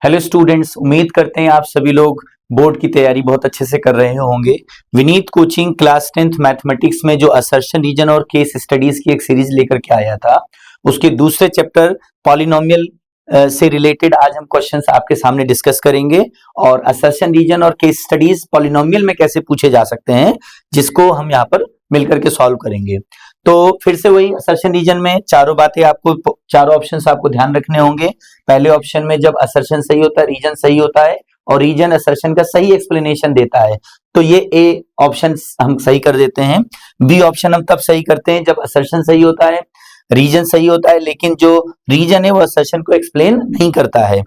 Hello students, उम्मीद करते हैं आप सभी लोग बोर्ड की तैयारी बहुत अच्छे से कर रहे होंगे। Vineet coaching class 10th mathematics में जो असर्शन रीजन और केस स्टडीज की एक सीरीज लेकर के आया था, उसके दूसरे चैप्टर पॉलिनोमियल से रिलेटेड आज हम क्वेश्चंस आपके सामने डिस्कस करेंगे और असर्शन रीजन और केस स्टडीज पॉलिनोमियल में कैसे पूछे जा सकते हैं, जिसको हम यहाँ पर मिलकर के सॉल्व करेंगे। तो फिर से वही असर्शन रीजन में चारों बातें आपको, चारों ऑप्शंस आपको ध्यान रखने होंगे। पहले ऑप्शन में जब असर्शन सही होता है, रीजन सही होता है और रीजन असर्शन का सही एक्सप्लेनेशन देता है, तो ये ए ऑप्शन हम सही कर देते हैं। बी ऑप्शन हम तब सही करते हैं जब असर्शन सही होता है, रीजन सही होता है, लेकिन जो रीजन है वो असर्शन को एक्सप्लेन नहीं करता है।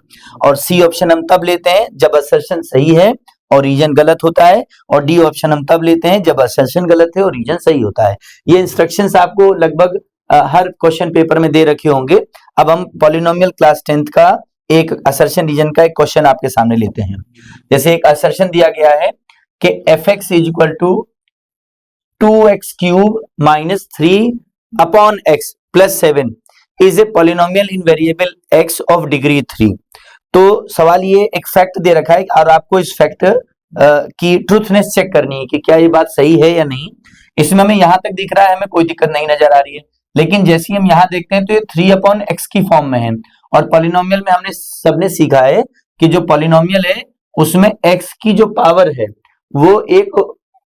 और सी ऑप्शन हम तब लेते हैं जब असर्शन सही है और रीजन गलत होता है। और डी ऑप्शन हम तब लेते हैं जब असर्शन गलत है और रीजन सही होता है। ये इंस्ट्रक्शंस आपको लगभग हर क्वेश्चन पेपर में दे रखे होंगे। अब हम पॉलिनोमियल क्लास 10th का एक असर्शन रीजन का एक क्वेश्चन आपके सामने लेते हैं। जैसे एक असर्शन दिया गया है कि fx is equal to 2x³ minus 3/x plus 7 is a polynomial in variable x of degree 3। तो सवाल ये एक फैक्ट दे रखा है और आपको इस फैक्ट की ट्रूथनेस चेक करनी है कि क्या ये बात सही है या नहीं। इसमें हमें यहां तक दिख रहा है, हमें कोई दिक्कत नहीं नजर आ रही है, लेकिन जैसे ही हम यहाँ देखते हैं तो ये 3/x की फॉर्म में है। और पॉलिनोमियल में हमने सबने सीखा है कि जो पॉलिनोमियल है उसमें x की जो पावर है वो एक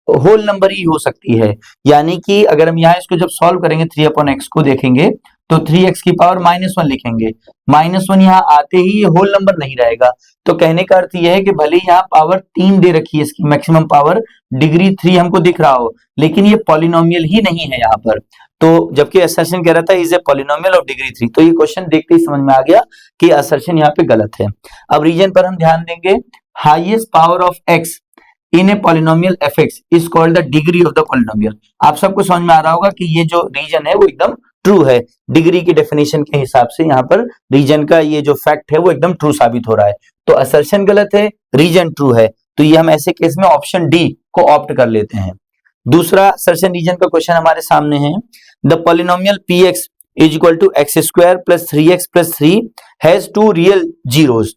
होल नंबर ही हो सकती है। यानी कि अगर हम यहाँ इसको जब सॉल्व करेंगे 3/x को देखेंगे तो 3x की पावर -1 लिखेंगे। -1 यहाँ आते ही ये होल नंबर नहीं रहेगा। तो कहने का अर्थ यह है कि भले यहाँ पावर 3 दे रखी है, इसकी मैक्सिमम पावर डिग्री 3 हमको दिख रहा हो, लेकिन ये पॉलिनोमियल ही नहीं है यहाँ पर। तो जबकि असर्शन कह रहा था is a polynomial of degree 3, तो ये क्वेश्चन देखते ही समझ में आ गया कि असर्शन यहाँ पे गलत है। अब रीजन पर हम ध्यान देंगे। Highest power of x in a polynomial fx is called the degree of the polynomial. आप सबको समझ में आ रहा होगा कि ये जो रीजन है वो एकदम ट्रू है। डिग्री की डेफिनेशन के हिसाब से यहाँ पर रीजन का ये जो फैक्ट है वो एकदम ट्रू साबित हो रहा है। तो असर्शन गलत है, रीजन ट्रू है, तो ये हम ऐसे केस में ऑप्शन डी को ऑप्ट कर लेते हैं। दूसरा असर्शन रीजन का क्वेश्चन हमारे सामने है। The polynomial px is equal to x² plus 3x plus 3 has 2 real zeros.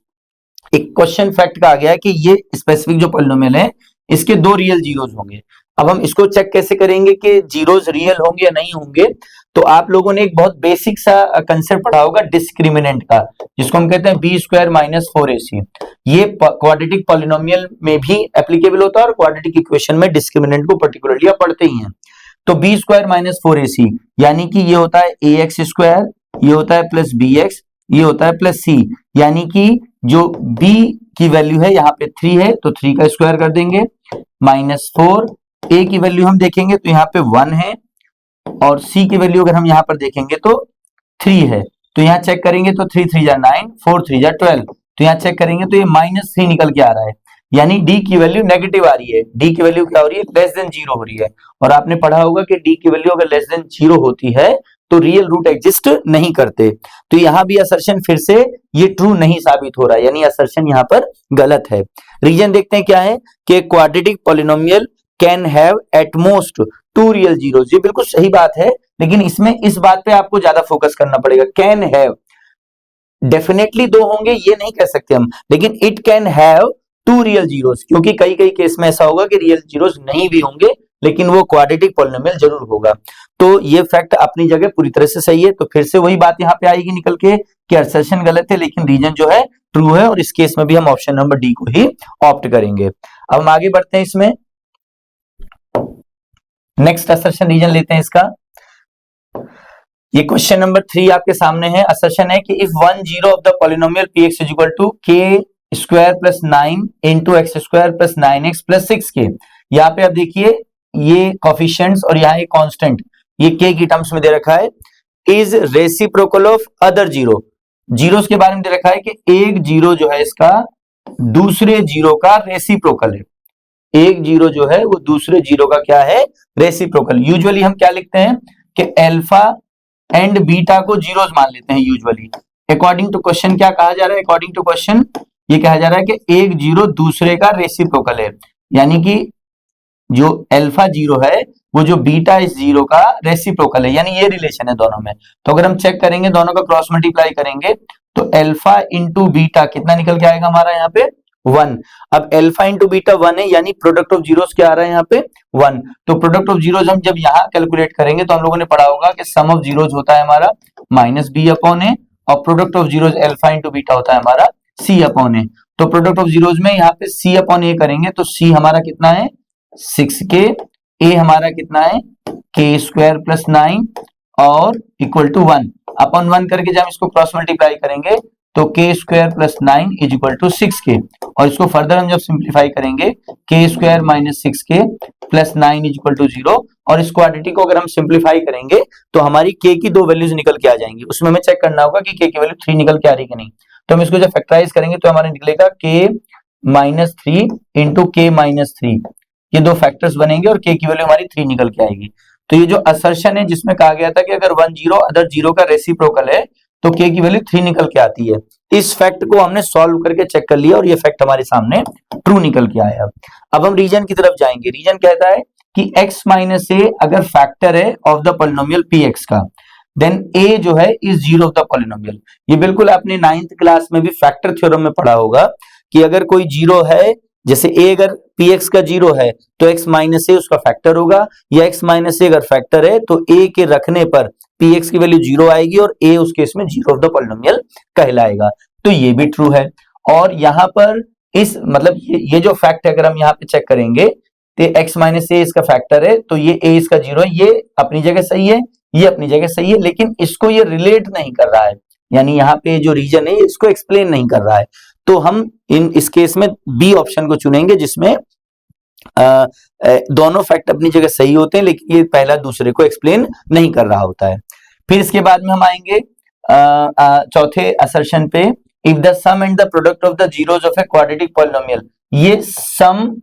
एक क्वेश्चन फैक्ट का आ गया है कि ये स्पेसिफिक जो पॉलिनोमियल है इसके 2 रियल जीरोस होंगे। अब हम इसको चेक कैसे करेंगे कि जीरोस रियल होंगे या नहीं होंगे। तो आप लोगों ने एक बहुत बेसिक सा कंसेप्ट पढ़ा होगा डिस्क्रिमिनेंट का, जिसको हम कहते हैं b² माइनस 4ac। ये क्वाड्रेटिक पॉलिनोमियल में भी एप्लीकेबल होता है और क्वाड्रेटिक इक्वेशन में डिस्क्रिमिनेंट को पर्टिकुलरली आप पढ़ते ही हैं। तो b² माइनस 4ac यानी कि ये होता है ax², ये होता है प्लस bx, ये होता है प्लस c। यानी कि जो b की वैल्यू है यहाँ पे 3 है तो 3 का स्क्वायर कर देंगे, -4। a की वैल्यू हम देखेंगे तो यहाँ पे 1 है और c की वैल्यू अगर हम यहाँ पर देखेंगे तो 3 है। तो यहाँ चेक करेंगे तो 3 3 जा 9, 4 3 जा 12। तो यहाँ चेक करेंगे तो ये -3 निकल के आ रहा है, यानी d की वैल्यू नेगेटिव आ रही है। d की वैल्यू क्या हो रही है? लेस देन 0 हो रही है। और आपने पढ़ा होगा कि d की वैल्यू अगर लेस देन 0 होती है तो रियल रूट एग्जिस्ट नहीं करते। तो यहाँ भी असर्शन फिर से ये ट्रू नहीं साबित हो रहा है, यानी असर्शन यहाँ पर गलत है। रीजन देखते हैं क्या है कि quadratic polynomial can have at most 2 real zeros. ये बिल्कुल सही बात है, लेकिन इसमें इस बात पे आपको ज्यादा फोकस करना पड़ेगा। कैन हैव, डेफिनेटली 2 होंगे ये नहीं कह सकते हम, लेकिन it can have 2 real zeros, क्योंकि कई कई केस में ऐसा होगा कि रियल जीरोस नहीं भी होंगे लेकिन वो क्वाड्रेटिक पॉलिनोमियल जरूर होगा। तो ये फैक्ट अपनी जगह पूरी तरह से सही है। तो फिर से वही बात यहाँ पे आएगी निकल के कि असर्शन गलत है लेकिन रीजन जो है ट्रू है, और इस केस में भी हम ऑप्शन नंबर डी को ही ऑप्ट करेंगे। अब हम आगे बढ़ते हैं इसमें। नेक्स्ट असर्शन रीजन लेते हैं इसका। ये क्वेश्चन नंबर 3 आपके सामने है। असर्शन है कि if 1 zero of the polynomial px is equal to k² plus 9 into x² plus 9x plus 6k। यहाँ पे आप देखिए ये कोफिशिएंट्स और यहाँ ये कांस्टेंट, ये k की टर्म्स में दे रखा है। Is reciprocal of other zero. Zeros के बारे में दे रखा है कि एक जीरो जो है इसका दूसरे जीरो का रेसिप्रोकल है। एक जीरो जो है वो दूसरे जीरो का क्या है? रेसिप्रोकल। यूजुअली हम क्या लिखते हैं कि अल्फा एंड बीटा को जीरोस मान लेते हैं यूजुअली। अकॉर्डिंग टू क्वेश्चन क्या कहा जा रहा है? अकॉर्डिंग टू क्वेश्चन ये कहा जा रहा है कि एक जीरो दूसरे का रेसिप्रोकल है, यानी कि जो अल्फा जीरो है वो जो बीटा इस जीरो का रेसिप्रोकल है, यानी ये रिलेशन है दोनों में। तो अगर हम चेक करेंगे, दोनों का क्रॉस मल्टीप्लाई करेंगे तो अल्फा इंटू बीटा कितना निकल के आएगा हमारा यहाँ पे 1। अब अल्फा इंटू बीटा 1 है, यानी प्रोडक्ट ऑफ जीरोस क्या आ रहा है यहाँ पे 1। तो प्रोडक्ट ऑफ जीरोस हम जब यहाँ कैलकुलेट करेंगे तो हम लोगों ने पढ़ा होगा कि सम ऑफ जीरोस होता है हमारा माइनस बी अपॉन ए, और product of zeros alpha into beta होता है हमारा सी अपॉन ए। तो प्रोडक्ट ऑफ जीरोस में यहाँ पे सी अपॉन ए करेंगे तो सी हमारा कितना है 6k, ए हमारा कितना है k स्क्वायर प्लस 9 और इक्वल टू 1 अपॉन 1 करके जब इसको क्रॉस मल्टीप्लाई करेंगे तो k square plus 9 is equal to 6k, और इसको फर्दर हम जब सिंप्लीफाई करेंगे k square minus 6k plus 9 is equal to 0, और इस क्वांटिटी को अगर हम सिंप्लीफाई करेंगे तो हमारी k की दो वैल्यूज निकल के आ जाएंगी। उसमें हमें चेक करना होगा कि k की वैल्यू 3 निकल के आ रही कि नहीं। तो हम इसको जब फैक्टराइज करेंगे तो हमारा निकलेगा k minus 3 into k minus 3, ये दो फैक्टर्स बनेंगे और k की वैल्यू हमारी 3 निकल के आएगी। तो ये जो असर्शन है जिसमें कहा गया था कि अगर 1 0 अदर 0 का रेसिप्रोकल है तो k की वैल्यू 3 निकल के आती है, इस फैक्ट को हमने सॉल्व करके चेक कर लिया और ये फैक्ट हमारे सामने ट्रू निकल के आया। अब हम रीजन की तरफ जाएंगे। रीजन कहता है कि x माइनस ए अगर फैक्टर है ऑफ द पॉलिनोमियल px का, देन a जो है is zero of the polynomial. ये बिल्कुल आपने 9th क्लास में भी फैक्टर थ्योरम में पढ़ा होगा कि अगर कोई जीरो है, जैसे a अगर px का जीरो है तो x माइनस ए उसका फैक्टर होगा, या x माइनस ए अगर फैक्टर है तो a के रखने पर px की वैल्यू जीरो आएगी और a उस केस में जीरो ऑफ द पॉलिनोमियल कहलाएगा। तो ये भी ट्रू है। और यहाँ पर इस मतलब ये जो फैक्ट है अगर हम यहाँ पे चेक करेंगे तो x माइनस ए इसका फैक्टर है तो ये a इसका जीरो है, ये अपनी जगह सही है, ये अपनी जगह सही है, लेकिन इसको ये रिलेट नहीं कर रहा है, यानी यहाँ पे जो रीजन है इसको एक्सप्लेन नहीं कर रहा है। तो हम इस केस में बी ऑप्शन को चुनेंगे जिसमें दोनों फैक्ट अपनी जगह सही होते हैं लेकिन ये पहला दूसरे को एक्सप्लेन नहीं कर रहा होता है। फिर इसके बाद में हम आएंगे चौथे असर्शन पे, if the sum and the product of the zeros of a quadratic polynomial, ये सम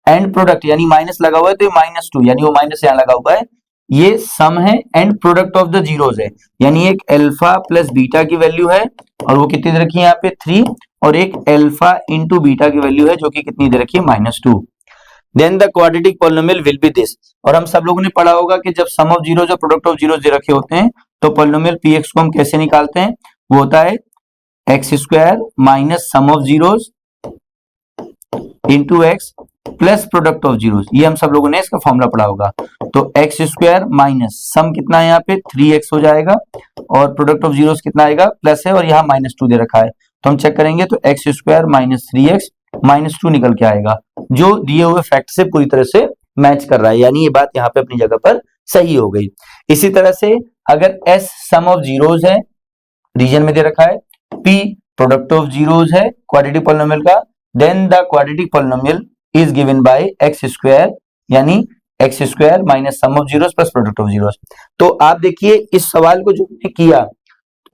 एंड प्रोडक्ट यानी माइनस लगा हुआ है तो ये -2 यानी वो माइनस यहाँ लगा हुआ है, ये सम है and product of the zeros है, यानी एक अल्फा प्लस बीटा की वैल्यू है और वो कितनी दे रखी है यहाँ पे 3, और एक अल्फा इंटू बीटा की वैल्यू है जो कि कितनी दे रखी है -2। Then the quadratic polynomial will be this. और हम सब लोगों ने पढ़ा होगा कि जब सम ऑफ जीरोस और प्रोडक्ट ऑफ जीरोस दे रखे होते हैं तो पॉलिनोमियल px को हम कैसे निकालते हैं, वो होता है x square minus sum of zeros into x plus product of zeros. ये हम सब लोगों ने इसका फॉर्मूला पढ़ा होगा। तो एक्स स्क्वायर माइनस सम कितना है यहाँ पे 3x हो जाएगा और प्रोडक्ट ऑफ जीरोस कितना आएगा प्लस है और यहाँ -2 दे रखा है, तो हम चेक करेंगे तो एक्स स्क्वायर माइनस 3x -2 निकल के आएगा जो दिए हुए फैक्ट से पूरी तरह से मैच कर रहा है, यानी ये बात यहाँ पे अपनी जगह पर सही हो गई। इसी तरह से अगर s सम ऑफ जीरोस है, रीजन में दे रखा है, p प्रोडक्ट ऑफ जीरोस है क्वाड्रेटिक पॉलिनोमियल का, then the quadratic polynomial is given by x square, यानी x square minus sum of zeros plus product of zeros. तो आप देखिए इस सवाल को जो किया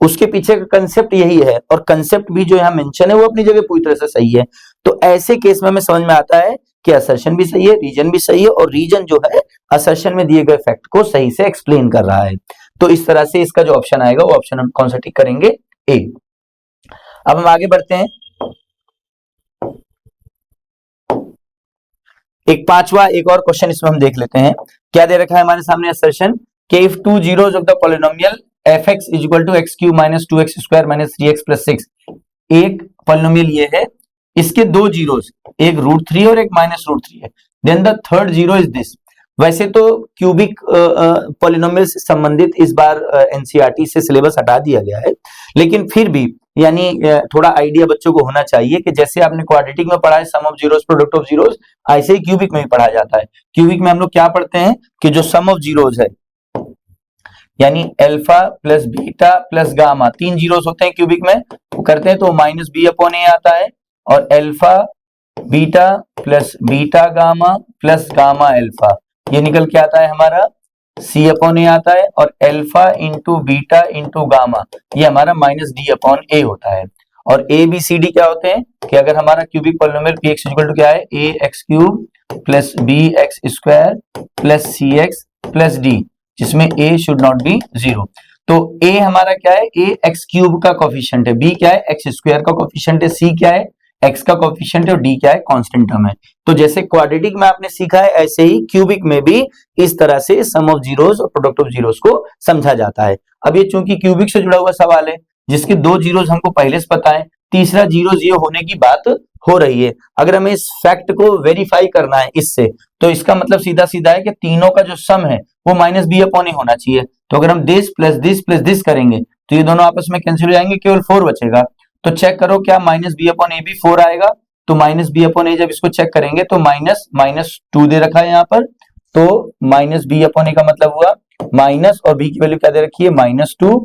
उसके पीछे का कंसेप्ट यही है, और कंसेप्ट भी जो यहाँ मेंशन है वो अपनी जगह पूरी तरह से सही है। तो ऐसे केस में हमें समझ में आता है कि असर्शन भी सही है, रीजन भी सही है, और रीजन जो है असर्शन में दिए गए फैक्ट को सही से एक्सप्लेन कर रहा है। तो इस तरह से इसका जो ऑप्शन आएगा वो ऑप्शन हम कौन सा टिक करेंगे, ए। अब हम आगे बढ़ते हैं। एक पांचवा एक और क्वेश्चन इसमें हम देख लेते हैं। क्या दे रखा है हमारे सामने असर्शन कि if two zeros of the polynomial fx is equal to x cube minus 2x square minus 3x plus 6, एक पॉलिनोमियल ये है, इसके दो जीरोस, एक √3 और एक -√3 है, then the third zero is this. वैसे तो क्यूबिक पॉलिनोमियल से संबंधित इस बार एनसीईआरटी से सिलेबस हटा दिया गया है, लेकिन फिर भी यानी थोड़ा आइडिया बच्चों को होना चाहिए कि जैसे आपने क्वाड्रेटिक में पढ़ा है sum of zeros product of zeros, ऐसे ही क्यूबिक में भी पढ़ा जाता है। क्यूबिक में हम लोग क्या पढ़ते हैं कि जो सम ऑफ जीरोस है यानी alpha plus beta plus gamma, 3 zeros होते हैं क्यूबिक में, वो करते हैं तो -b/a आता है, और alpha beta plus beta gamma plus gamma alpha, ये निकल के आता है हमारा c/a आता है, और alpha into beta into gamma ये हमारा -d/a होता है। और a b c d क्या होते हैं कि अगर हमारा cubic polynomial px equal to क्या है ax cube plus bx square plus cx plus d, जिसमें a शुड नॉट बी 0। तो a हमारा क्या है, a x क्यूब का कोफिशिएंट है, b क्या है x स्क्वायर का कोफिशिएंट है, c क्या है x का कोफिशिएंट है और d क्या है, कांस्टेंट टर्म है। तो जैसे क्वाड्रेटिक में आपने सीखा है, ऐसे ही क्यूबिक में भी इस तरह से सम ऑफ जीरोस और प्रोडक्ट ऑफ जीरोस को समझा जाता है। अब ये चूंकि क्यूबिक से जुड़ा हुआ सवाल है, जिसके दो जीरोस हमको पहले से पता है, तीसरा जीरो जीरो होने की बात हो रही है। अगर हमें इस फैक्ट को वेरीफाई करना है इससे, तो इसका मतलब सीधा सीधा है कि तीनों का जो सम है वो माइनस बी अपॉन ए होना चाहिए। तो अगर हम दिस प्लस दिस करेंगे तो ये दोनों आपस में कैंसिल हो जाएंगे, केवल 4 बचेगा। तो चेक करो क्या माइनस बी अपॉन ए भी 4 आएगा। तो माइनस बी अपॉन ए जब इसको चेक करेंगे तो माइनस माइनस 2 दे रखा है यहाँ पर, तो माइनस बी अपॉन ए का मतलब हुआ माइनस, और बी की वैल्यू क्या दे रखी है, -2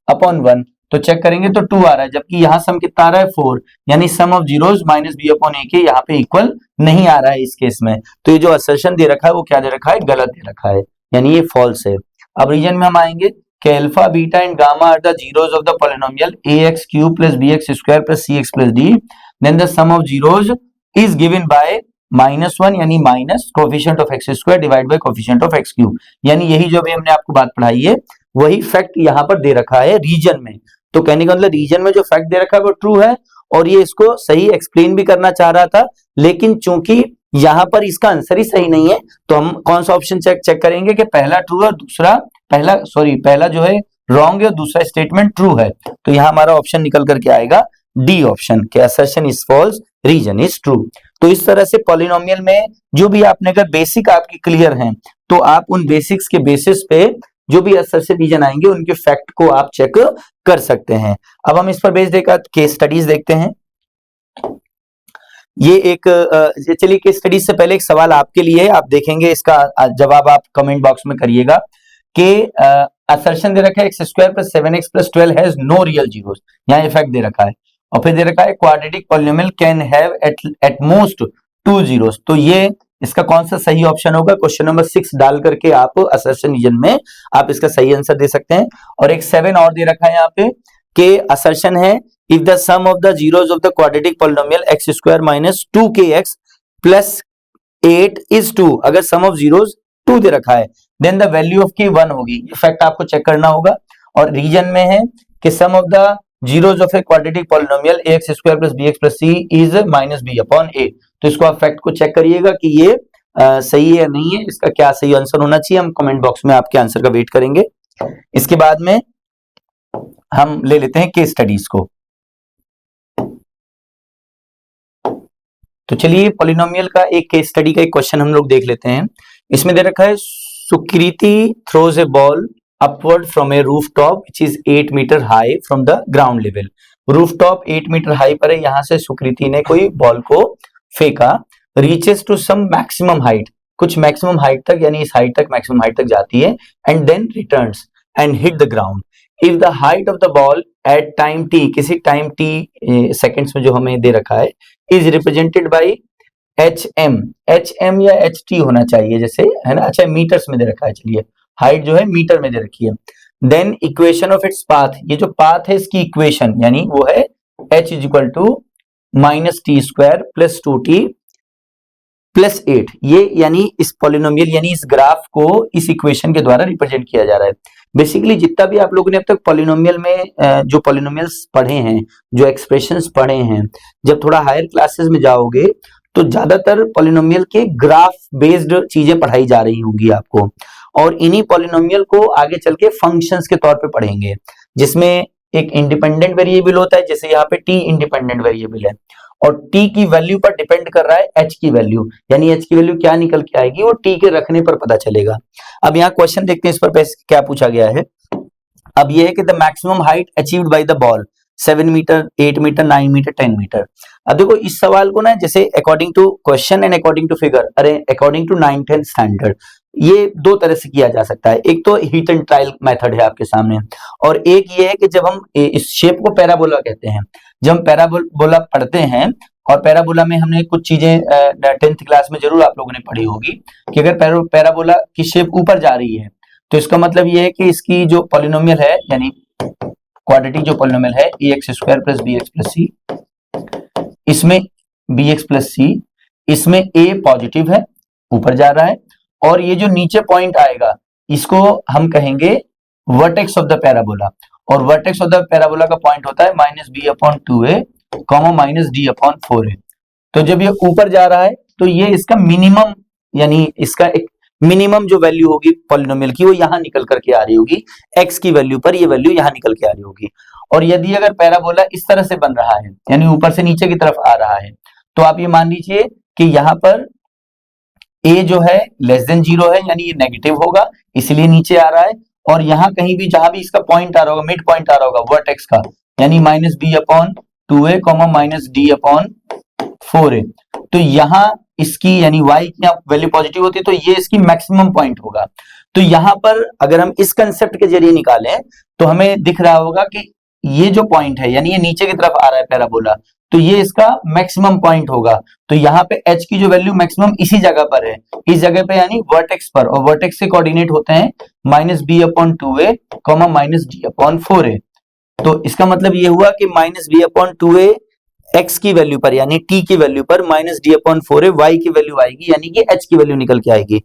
अपॉन 1। तो चेक करेंगे तो 2 आ रहा है, जबकि यहाँ सम कितना आ रहा है, 4, यानी sum of zeros minus B upon A के यहाँ पे इक्वल नहीं आ रहा है इस केस में। तो ये जो असर्शन दे रखा है वो क्या दे रखा है, गलत दे रखा है, यानी ये फॉल्स है। अब रीजन में हम आएंगे कि alpha beta and gamma are the zeros of the polynomial ax cube plus bx square plus cx plus d, then the sum of zeros is given by -1, यानी minus coefficient of x square divide by coefficient of x cube. यानी यही जो अभी हमने आपको बात पढ़ाई है वही फैक्ट यहाँ पर दे रखा है रीजन में। तो कहने का मतलब रीजन में जो फैक्ट दे रखा है वो ट्रू है, और ये इसको सही एक्सप्लेन भी करना चाह रहा था, लेकिन चूंकि यहाँ पर इसका आंसर ही सही नहीं है, तो हम कौन सा ऑप्शन चेक करेंगे कि पहला ट्रू और दूसरा पहला जो है रॉन्ग है और दूसरा स्टेटमेंट ट्रू है। तो यहाँ हमारा ऑप्शन निकल करके आएगा डी ऑप्शन, के assertion is false, reason is true. तो इस तरह से पॉलिनोमियल में जो भी आपने अगर बेसिक आपकी क्लियर हैं, तो आप उन बेसिक्स के बेसिस पे जो भी असर्शन रीजन आएंगे उनके फैक्ट को आप चेक कर सकते हैं। अब हम इस पर बेस्ड एक केस स्टडीज देखते हैं। ये एक चलिए केस स्टडीज से पहले एक सवाल आपके लिए, आप देखेंगे इसका जवाब आप कमेंट बॉक्स में करिएगा कि असर्शन दे रखा है x square plus 7x plus 12 has no real zeros, यहाँ इफेक्ट दे रखा है, और फिर दे रखा है quadratic polynomial can have at most 2 zeros. तो ये इसका कौन सा सही ऑप्शन होगा, क्वेश्चन नंबर 6 डाल करके आप असर्शन रीजन में आप इसका सही आंसर दे सकते हैं। और एक 7 और दे रखा है यहाँ पे कि असर्शन है if the sum of the zeros of the quadratic polynomial x square minus 2kx plus 8 is 2, अगर sum of zeros 2 दे रखा है then the value of k 1 होगी। ये फैक्ट आपको चेक करना होगा। और रीजन में है कि sum of the zeros of a quadratic polynomial ax square plus bx plus c is minus b upon a। तो इसको आप फैक्ट को चेक करिएगा कि ये सही है या नहीं है, इसका क्या सही आंसर होना चाहिए। हम कमेंट बॉक्स में आपके आंसर का वेट करेंगे। इसके बाद में हम ले लेते हैं केस स्टडीज को। तो चलिए पॉलिनोमियल का एक केस स्टडी का एक क्वेश्चन हम लोग देख लेते हैं। इसमें दे रखा है Sukriti throws a ball upward from a roof top which is 8 metre high from the ground level. Roof top 8 metre high पर है, यहां से सुकृति ने कोई बॉल को फेंका, reaches to some maximum height, कुछ मैक्सिमम हाइट तक, यानी इस हाइट तक मैक्सिमम हाइट तक जाती है, and then returns and hit the ground. If the height of the ball at time t, किसी टाइम टी सेकेंड्स में जो हमें दे रखा है, is represented by h m या एच टी होना चाहिए जैसे, है ना। अच्छा मीटर्स में दे रखा है, चलिए हाइट जो है मीटर में दे रखी है। Then equation of its path, ये जो पाथ है इसकी इक्वेशन यानी वो है h is equal to -t² plus 2t plus 8। ये यानी इस पॉलिनोमियल यानी इस ग्राफ को इस इक्वेशन के द्वारा रिप्रेजेंट किया जा रहा है। बेसिकली जितना भी आप लोगों ने अब तक पॉलिनोमियल में जो पॉलिनोमियल्स पढ़े हैं, जो एक्सप्रेशंस पढ़े हैं, जब थोड़ा हायर क्लासेस में जाओगे तो ज्यादातर पॉलिनोमियल के ग्राफ बेस्ड चीजें पढ़ाई जा रही होंगी आपको, और इन्हीं पॉलिनोमियल को आगे चल के फंक्शंस के तौर पे पढ़ेंगे, जिसमें एक इंडिपेंडेंट वेरिएबल होता है, जैसे यहाँ पे t इंडिपेंडेंट वेरिएबल है, और t की वैल्यू पर डिपेंड कर रहा है h की वैल्यू, यानी h की वैल्यू क्या निकल के आएगी वो t के रखने पर पता चलेगा। अब यहाँ क्वेश्चन देखते हैं इस पर क्या पूछा गया है। अब ये है कि the maximum height achieved by the ball 7 metre, 8 metre, 9 metre, 10 metre. अब देखो इस सवाल को ना जैसे according to question and according to figure, अरे अकॉर्डिंग टू 9th स्टैंडर्ड, ये दो तरह से किया जा सकता है। एक तो हिट एंड ट्रायल मेथड है आपके सामने, और एक ये है कि जब हम इस शेप को पैराबोला कहते हैं, जब हम पैराबोला पढ़ते हैं, और पैराबोला में हमने कुछ चीजें 10th क्लास में जरूर आप लोगों ने पढ़ी होगी कि अगर पैराबोला की शेप ऊपर जा रही है तो इसका मतलब ये है कि इसकी जो पॉलिनोमियल है यानी क्वाड्रेटिक जो पॉलिनोमियल है ax² plus bx plus c, इसमें bx प्लस c, इसमें a पॉजिटिव है, ऊपर जा रहा है, और ये जो नीचे पॉइंट आएगा इसको हम कहेंगे वर्टेक्स ऑफ द पैराबोला, और वर्टेक्स ऑफ द पैराबोला का पॉइंट होता है -b/2a comma minus d upon 4a। तो जब ये ऊपर जा रहा है तो ये इसका मिनिमम, यानी इसका एक मिनिमम जो वैल्यू होगी पॉलिनोमियल की वो यहां निकल करके आ रही होगी, x की वैल्यू पर ये वैल्यू यहां निकल के आ रही होगी। और यदि अगर पैराबोला इस तरह से बन रहा है, यानी ऊपर से नीचे की तरफ आ रहा है, तो आप ये मान लीजिए कि यहाँ पर a जो है लेस देन 0 है, यानी ये नेगेटिव होगा, इसलिए नीचे आ रहा है। और यहाँ कहीं भी जहां भी इसका पॉइंट आ रहा होगा, मिड पॉइंट आ रहा होगा वर्टेक्स का, यानी minus B upon 2a comma minus d upon 4a, तो यहाँ इसकी यानी y की वैल्यू पॉजिटिव होती है तो ये इसकी मैक्सिमम पॉइंट होगा। तो यहाँ पर अगर हम इस कंसेप्ट के जरिए निकालें तो हमें दिख रहा होगा कि ये जो पॉइंट है, यानी ये नीचे की तरफ आ रहा है पैराबोला, तो ये इसका मैक्सिमम पॉइंट होगा। तो यहाँ पे h की जो वैल्यू मैक्सिमम इसी जगह पर है, इस जगह पे यानी वर्टेक्स पर, और वर्टेक्स के कोऑर्डिनेट होते हैं minus B upon 2a comma minus d upon 4a। तो इसका मतलब ये हुआ कि minus B upon 2a x की वैल्यू पर, यानी t की वैल्यू पर minus d upon 4a y की वैल्यू आएगी, यानी कि h की वैल्यू निकल के आएगी।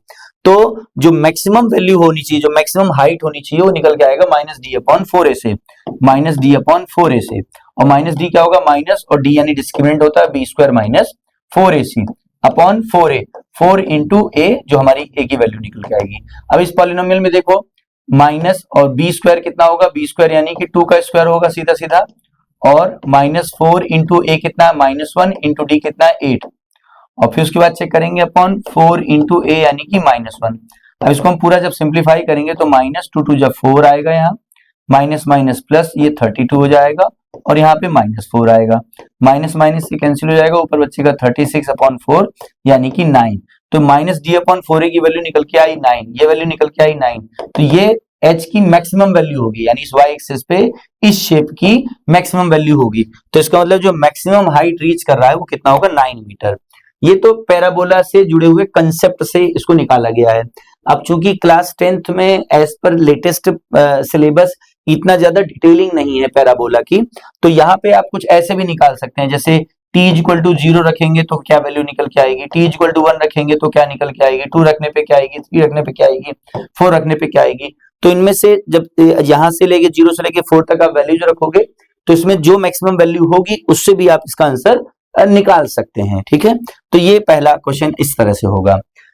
तो जो मैक्सिमम वैल्यू होनी चाहिए, जो मैक्सिमम हाइट होनी चाहिए, वो निकल के आएगा माइनस डी अपॉन 4a से, माइनस डी अपॉन 4a से। और माइनस डी क्या होगा, माइनस, और डी यानी डिस्क्रिमिनेंट होता है b square minus 4ac upon 4a, 4 into a, जो हमारी a की वैल्यू निकल के आएगी। अब इस पॉलिनोमियल में देखो माइनस और बी स्क्वायर कितना होगा, बी स्क्वायर यानी कि 2 का स्क्वायर होगा सीधा सीधा, और माइनस 4 इंटू ए कितना है माइनस 1, इंटू डी कितना है 8, और फिर उसके बाद चेक करेंगे अपॉन 4 इंटू ए यानी कि माइनस 1। अब इसको हम पूरा जब सिंप्लीफाई करेंगे तो माइनस 2 2 जब 4 आएगा, यहाँ माइनस माइनस प्लस ये 32 हो जाएगा, और यहाँ पे माइनस 4 आएगा, माइनस माइनस से कैंसिल हो जाएगा, ऊपर बचेगा 36 अपॉन 4 यानी कि 9। तो माइनस डी अपॉन 4a की वैल्यू निकल के आई 9, ये वैल्यू निकल के आई 9। तो ये h की मैक्सिमम वैल्यू होगी, यानी इस y एक्सिस पे इस शेप की मैक्सिमम वैल्यू होगी। तो इसका मतलब जो मैक्सिमम हाइट रीच कर रहा है वो कितना होगा, 9 मीटर। ये तो पैराबोला से जुड़े हुए कंसेप्ट से इसको निकाला गया है। अब चूंकि क्लास 10th में एज पर लेटेस्ट सिलेबस इतना ज्यादा डिटेलिंग नहीं है पैराबोला की, तो यहाँ पे आप कुछ ऐसे भी निकाल सकते हैं, जैसे t इक्वल टू 0 रखेंगे तो क्या वैल्यू निकल के आएगी, t इक्वल टू 1 रखेंगे तो क्या निकल के आएगी, 2 रखने पे क्या आएगी, 3 रखने पे क्या आएगी, 4 रखने पे क्या आएगी। तो इनमें से जब यहाँ से लेके 0 से लेके 4 तक आप वैल्यू जो रखोगे तो इसमें जो मैक्सिमम वैल्यू होगी उससे भी आप इसका आंसर निकाल सकते हैं, ठीक है। तो ये पहला क्वेश्चन इस तरह से होगा।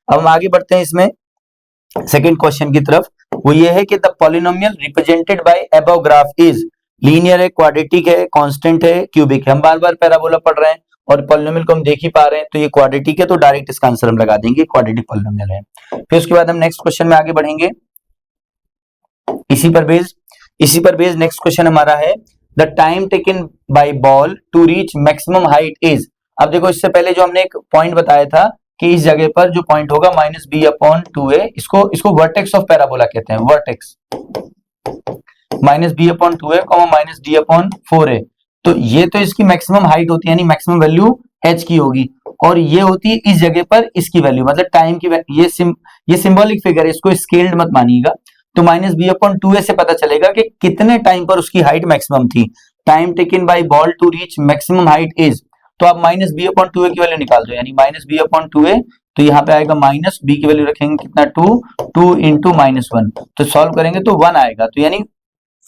अब हम आगे बढ़ते हैं इसमें सेकंड क्वेश्चन की तरफ। वो ये है कि the polynomial represented by above graph is linear है, क्वाड्रेटिक है, कांस्टेंट है, क्यूबिक है। हम बार बार पैराबोला पढ़ रहे हैं और पॉलिनोमियल को हम देख ही पा रहे हैं, तो ये क्वाड्रेटिक है तो डायरेक्ट इसका आंसर हम लगा देंगे, क्वाड्रेटिक पॉलिनोमियल है। फिर उसके बाद हम नेक्स्ट क्वेश्चन में आगे बढ़ेंगे। इसी पर बेस्ड नेक्स्ट क्वेश्चन हमारा है the time taken by ball to reach maximum height is. अब देखो इससे पहले जो हमने एक पॉइंट बताया था कि इस जगह पर जो पॉइंट होगा माइनस बी अपॉन 2a, इसको वर्टेक्स ऑफ पैराबोला कहते हैं, vertex minus B upon 2a minus d upon 4a। तो ये तो इसकी मैक्सिमम हाइट होती है, यानी मैक्सिमम वैल्यू h की होगी, और ये होती है इस जगह पर इसकी वैल्यू, मतलब टाइम की ये सिंबॉलिक फिगर है, इसको स्केल्ड मत मानिएगा। तो माइनस बी अपॉन 2a से पता चलेगा कि कितने टाइम पर उसकी हाइट मैक्सिमम थी। Time taken by ball to reach maximum height is, तो आप माइनस बी अपॉन 2a की वैल्यू निकाल दो, यानी माइनस बी अपॉन 2a, तो यहाँ पे आएगा माइनस बी की वैल्यू रखेंगे कितना 2 इंटू माइनस 1, तो सॉल्व करेंगे तो 1 आएगा। तो यानी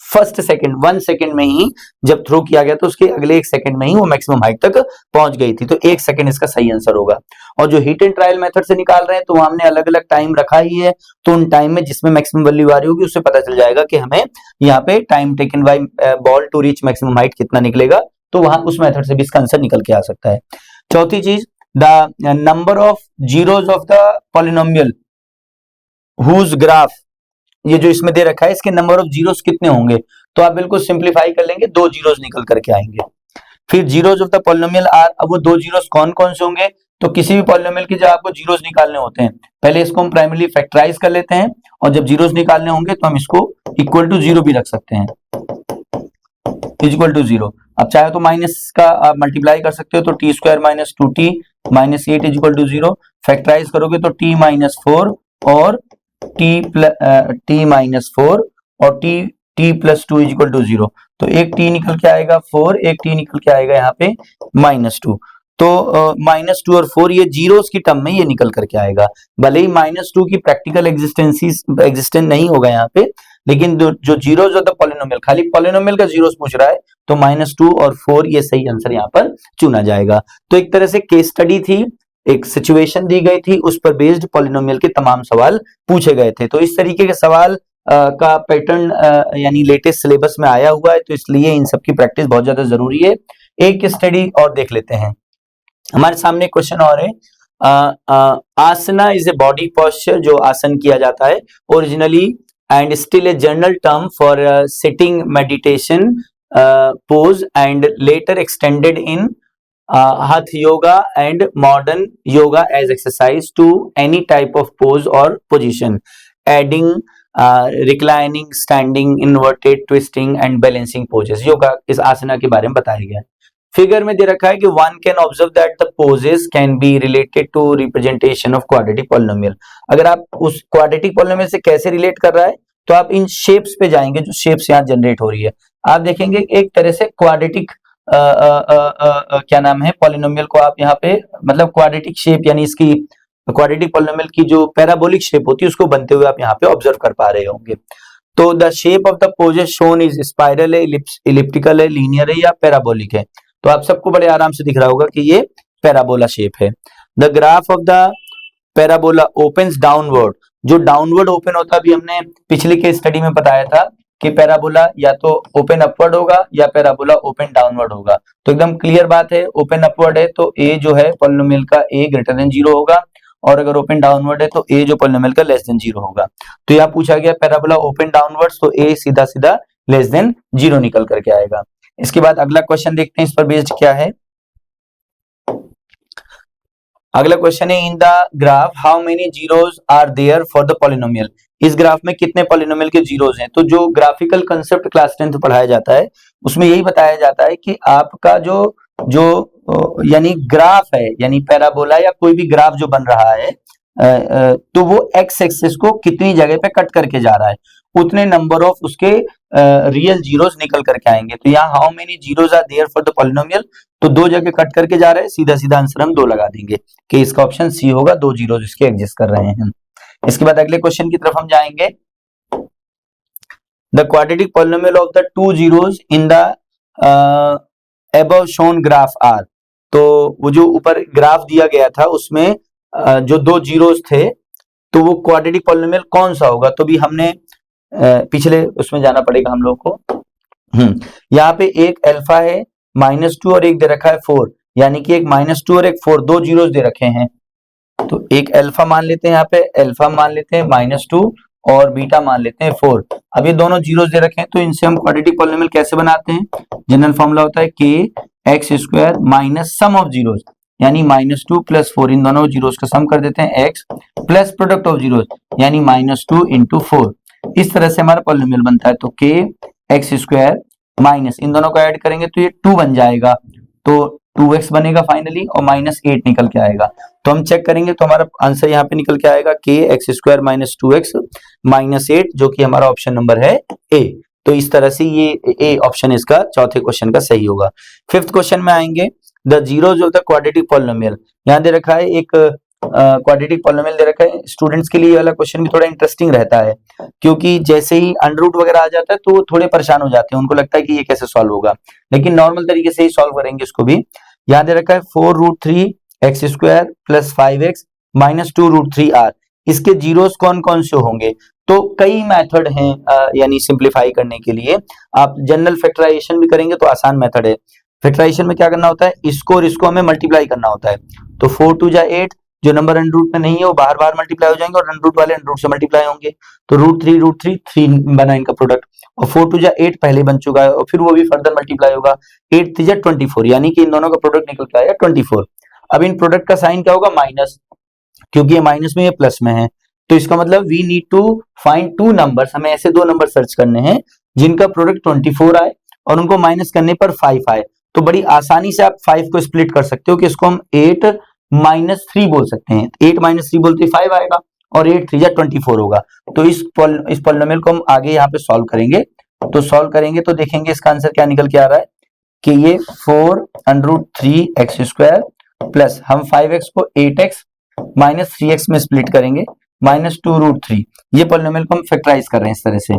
फर्स्ट सेकंड 1 सेकंड में ही जब थ्रो किया गया तो उसके अगले 1 सेकंड में ही वो मैक्सिमम हाइट तक पहुंच गई थी, तो 1 सेकंड इसका सही आंसर होगा। और जो हिट एंड ट्रायल मेथड से निकाल रहे हैं तो हमने अलग अलग टाइम रखा ही है, तो उन टाइम में जिसमें मैक्सिमम वैल्यू आ रही होगी उससे पता चल जाएगा कि हमें यहाँ पे time taken by ball to reach maximum height कितना निकलेगा, तो वहां उस मेथड से भी इसका आंसर निकल के आ सकता है। चौथी चीज, the number of zeros of the polynomial whose graph, ये जो इसमें दे रखा है इसके नंबर ऑफ जीरोस कितने होंगे, तो आप बिल्कुल सिंप्लीफाई कर लेंगे, 2 जीरोस निकल करके आएंगे। फिर zeros of the polynomial are, अब वो 2 जीरोस कौन कौन से होंगे, तो किसी भी पॉलिनोमियल के जब आपको जीरोस निकालने होते हैं पहले इसको हम प्राइमरी फैक्टराइज कर लेते हैं, और जब जीरोस निकालने होंगे तो हम इसको इक्वल टू 0 भी रख सकते हैं, इक्वल टू 0। अब चाहे तो माइनस का आप मल्टीप्लाई कर सकते हो, तो t square minus 2t minus 8 equal to 0, factorize करोगे तो t माइनस 4 और t माइनस 4 और t प्लस 2 इक्वल टू 0, तो एक t निकल के आएगा 4, एक t निकल के आएगा यहाँ पे माइनस 2। तो माइनस 2 और 4 ये जीरोस की टर्म में ये निकल करके आएगा, भले ही माइनस 2 की प्रैक्टिकल एग्जिस्टेंट नहीं होगा यहाँ पे, लेकिन जो जीरोज ऑफ द पॉलिनोमियल, खाली पॉलिनोमियल का जीरोस पूछ रहा है, तो -2 और 4 ये सही आंसर यहाँ पर चुना जाएगा। तो एक तरह से केस स्टडी थी, एक सिचुएशन दी गई थी, उस पर बेस्ड पॉलिनोमियल के तमाम सवाल पूछे गए थे। तो इस तरीके के सवाल का पैटर्न यानी लेटेस्ट सिलेबस में आया हुआ है, तो इसलिए इन सब की प्रैक्टिस बहुत ज्यादा जरूरी है। एक स्टडी और देख लेते हैं। हमारे सामने क्वेश्चन और है, आसना इज ए बॉडी पोस्चर, जो आसन किया जाता है originally and still a general term for sitting meditation pose and later extended in hatha yoga and modern yoga as exercise to any type of pose or position, adding reclining, standing, inverted, twisting and balancing poses। Yoga इस आसना के बारे में बताया गया है। Figure में दे रखा है कि one can observe that the poses can be related to representation of quadratic polynomial। अगर आप उस quadratic polynomial से कैसे रिलेट कर रहा है, तो आप इन शेप्स पे जाएंगे, जो शेप्स यहाँ जनरेट हो रही है, आप देखेंगे एक तरह से क्वाड्रेटिक क्या नाम है पॉलिनोमियल को आप यहाँ पे, मतलब क्वाड्रेटिक शेप, यानी इसकी क्वाड्रेटिक पॉलिनोमियल की जो पैराबोलिक शेप होती है उसको बनते हुए आप यहाँ पे ऑब्जर्व कर पा रहे होंगे। तो the shape of the poses shown is spiral है, इलिप्टिकल है, लीनियर है या पैराबोलिक है। तो आप सबको बड़े आराम से दिख रहा होगा कि ये पैराबोला शेप है। The graph of the parabola opens downward, जो डाउनवर्ड ओपन होता है, अभी हमने पिछले के स्टडी में बताया था कि पैराबोला या तो ओपन अपवर्ड होगा या पैराबोला ओपन डाउनवर्ड होगा। तो एकदम क्लियर बात है, ओपन अपवर्ड है तो ए जो है पॉलिनोमियल का ए ग्रेटर देन 0 होगा, और अगर ओपन डाउनवर्ड है तो ए जो पॉलिनोमियल का लेस देन 0 होगा। तो यहाँ पूछा गया पैराबोला ओपन डाउनवर्ड, तो ए सीधा सीधा लेस देन 0 निकल करके आएगा। इसके बाद अगला क्वेश्चन देखते हैं, इस पर बेस्ड क्या है। अगला क्वेश्चन है, in the graph how many zeros are there for the polynomial. इस ग्राफ में कितने पॉलिनोमियल के जीरोस हैं। तो जो ग्राफिकल कंसेप्ट क्लास 10th पढ़ाया जाता है उसमें यही बताया जाता है कि आपका जो जो यानी ग्राफ है, यानी पैराबोला या कोई भी ग्राफ जो बन रहा है, तो वो एक्स एक्सिस को कितनी जगह पे कट करके जा रहा है, उतने नंबर ऑफ उसके रियल जीरोस निकल करके आएंगे। तो यहाँ how many zeros are there for the polynomial, तो 2 जगह कट करके जा रहे हैं, सीधा सीधा आंसर हम 2 लगा देंगे कि इसका ऑप्शन सी होगा, 2 जीरोस इसके एग्जिस्ट कर रहे हैं। इसके बाद अगले क्वेश्चन की तरफ हम जाएंगे। The quadratic polynomial of the 2 zeros in the above shown graph are. तो वो जो ऊपर ग्राफ दिया गया था उसमें जो 2 जीरोस थे, तो वो क्वाड्रेटिक पॉलिनोमियल कौन सा होगा। तो भी हमने पिछले उसमें जाना पड़ेगा हम लोग को। यहाँ पे एक अल्फा है -2 और एक दे रखा है 4, यानी कि एक -2 और एक 4, 2 जीरोस दे रखे हैं। तो एक अल्फा मान लेते हैं, यहाँ पे अल्फा मान लेते हैं -2 और बीटा मान लेते हैं 4। अब ये दोनों जीरोस दे रखे हैं, तो इनसे हम क्वाड्रेटिक पॉलिनोमियल कैसे बनाते हैं। जनरल फॉर्मूला होता है kx² minus sum of zeros, यानी -2 + 4, इन दोनों जीरोस का सम कर देते हैं x plus product of zeros, यानी -2 × 4। इस तरह से हमारा पॉलिनोमियल बनता है। तो kx² माइनस इन दोनों को ऐड करेंगे तो ये 2 बन जाएगा, तो 2x बनेगा फाइनली, और -8 निकल के आएगा। तो हम चेक करेंगे तो हमारा आंसर यहाँ पे निकल के आएगा kx² - 2x - 8, जो कि हमारा ऑप्शन नंबर है ए। तो इस तरह से ये ए ऑप्शन इसका चौथे क्वेश्चन का सही होगा। 5th क्वेश्चन में आएंगे, the zeros of the quadratic polynomial. यहाँ दे रखा है एक क्वाड्रेटिक पॉलिनोमियल दे रखा है। स्टूडेंट्स के लिए ये वाला क्वेश्चन भी थोड़ा इंटरेस्टिंग रहता है, क्योंकि जैसे ही अंडर रूट वगैरह आ जाता है तो वो थोड़े परेशान हो जाते हैं, उनको लगता है कि ये कैसे सॉल्व होगा, लेकिन नॉर्मल तरीके से ही सॉल्व करेंगे इसको भी। यहाँ दे रखा है 4√3 x² + 5x - 2√3r। इसके जीरोस कौन कौन से होंगे। तो कई मेथड हैं यानी सिंप्लीफाई करने के लिए। आप जनरल फैक्टराइजेशन भी करेंगे तो आसान मेथड है। फैक्टराइजेशन में क्या करना होता है, इसको और इसको हमें मल्टीप्लाई करना होता है। तो 4 2 = 8, जो नंबर अंडर रूट में नहीं है वो बाहर बाहर मल्टीप्लाई हो जाएंगे, और अंडर रूट वाले अंडर रूट से मल्टीप्लाई होंगे। तो √3 3 बना इनका प्रोडक्ट, और 4 2 = 8 पहले बन चुका है, और फिर वो भी फर्दर मल्टीप्लाई होगा। 8 3 = 24, यानी कि इन दोनों का प्रोडक्ट निकल के आएगा 24। अब इन प्रोडक्ट का साइन क्या होगा, माइनस, क्योंकि ये माइनस में ये प्लस में है। तो इसका मतलब we need to find 2 numbers, हमें ऐसे 2 नंबर सर्च करने हैं जिनका प्रोडक्ट 24 आए और उनको माइनस करने पर 5 आए। तो बड़ी आसानी से आप 5 को स्प्लिट कर सकते हो कि इसको हम 8 - 3 बोल सकते हैं। 8 - 3 बोलते 5 आएगा, और 8 3 = 24 होगा। तो इस पॉलिनोमियल को हम आगे यहाँ पे सॉल्व करेंगे। तो सॉल्व करेंगे तो देखेंगे इसका आंसर क्या निकल के आ रहा है कि ये 4√3 x² प्लस हम 5x को 8x - 3x में स्प्लिट करेंगे -2√3। ये पॉलिनोमियल को हम फैक्टराइज कर रहे हैं इस तरह से।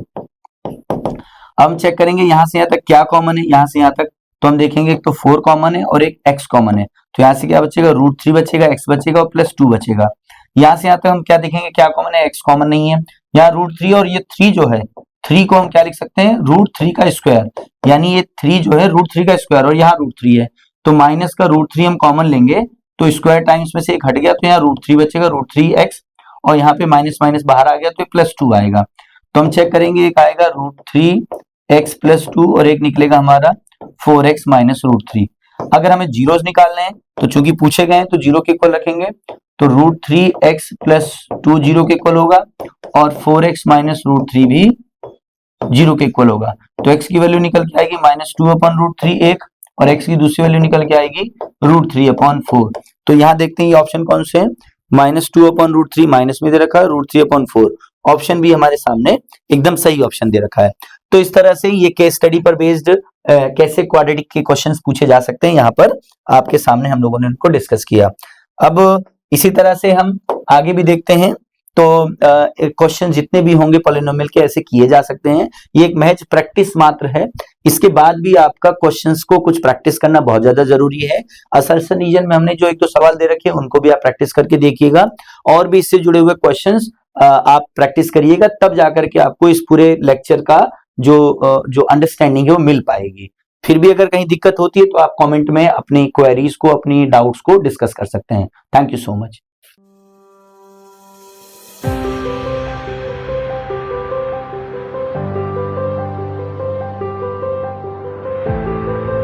अब हम चेक करेंगे यहाँ से यहाँ तक क्या कॉमन है, यहाँ से यहाँ तक तो हम देखेंगे एक तो 4 कॉमन है और एक x कॉमन है, तो यहाँ से क्या बचेगा, √3 बचेगा, x बचेगा और +2 बचेगा। यहाँ से यहाँ तक हम क्या देखेंगे, क्या कॉमन है, x कॉमन नहीं है। यहाँ √3 और ये 3 जो है, 3 को हम क्या लिख सकते हैं, √3 का स्क्वायर, यानी ये 3 जो है √3 का स्क्वायर और यहाँ √3 है, तो माइनस का √3 हम कॉमन लेंगे तो स्क्वायर टाइम्स में से एक हट गया तो यहाँ √3 बचेगा, √3x, और यहाँ पे माइनस माइनस बाहर आ गया तो +2 आएगा। तो हम चेक करेंगे, एक आएगा √3x +2 और एक निकलेगा हमारा 4x माइनस √3। अगर हमें जीरोस निकालने हैं तो चूंकि पूछे गए हैं तो जीरो के इक्वल रखेंगे, तो √3x +2 जीरो के इक्वल होगा और 4x माइनस √3 भी जीरो के इक्वल होगा। तो x की वैल्यू निकल के आएगी -2/√3 एक, और x की दूसरी वैल्यू निकल के आएगी √3/4। तो यहाँ देखते हैं ये ऑप्शन कौन से हैं, -2/√3 माइनस में दे रखा है, √3/4 ऑप्शन भी हमारे सामने एकदम सही ऑप्शन दे रखा है। तो इस तरह से ये केस स्टडी पर बेस्ड कैसे क्वाड्रेटिक के क्वेश्चंस पूछे जा सकते हैं, यहाँ पर आपके सामने हम लोगों ने उनको डिस्कस किया। अब इसी तरह से हम आगे भी देखते हैं, तो क्वेश्चन जितने भी होंगे पॉलिनोमियल के ऐसे किए जा सकते हैं। ये एक महज प्रैक्टिस मात्र है, इसके बाद भी आपका क्वेश्चंस को कुछ प्रैक्टिस करना बहुत ज्यादा जरूरी है। असर्शन रीजन में हमने जो एक दो सवाल दे रखे हैं उनको भी आप प्रैक्टिस करके देखिएगा, और भी इससे जुड़े हुए क्वेश्चंस आप प्रैक्टिस करिएगा, तब जाकर के आपको इस पूरे लेक्चर का जो अंडरस्टैंडिंग है वो मिल पाएगी। फिर भी अगर कहीं दिक्कत होती है तो आप कमेंट में अपनी क्वेरीज को, अपनी डाउट्स को डिस्कस कर सकते हैं। Thank you so much.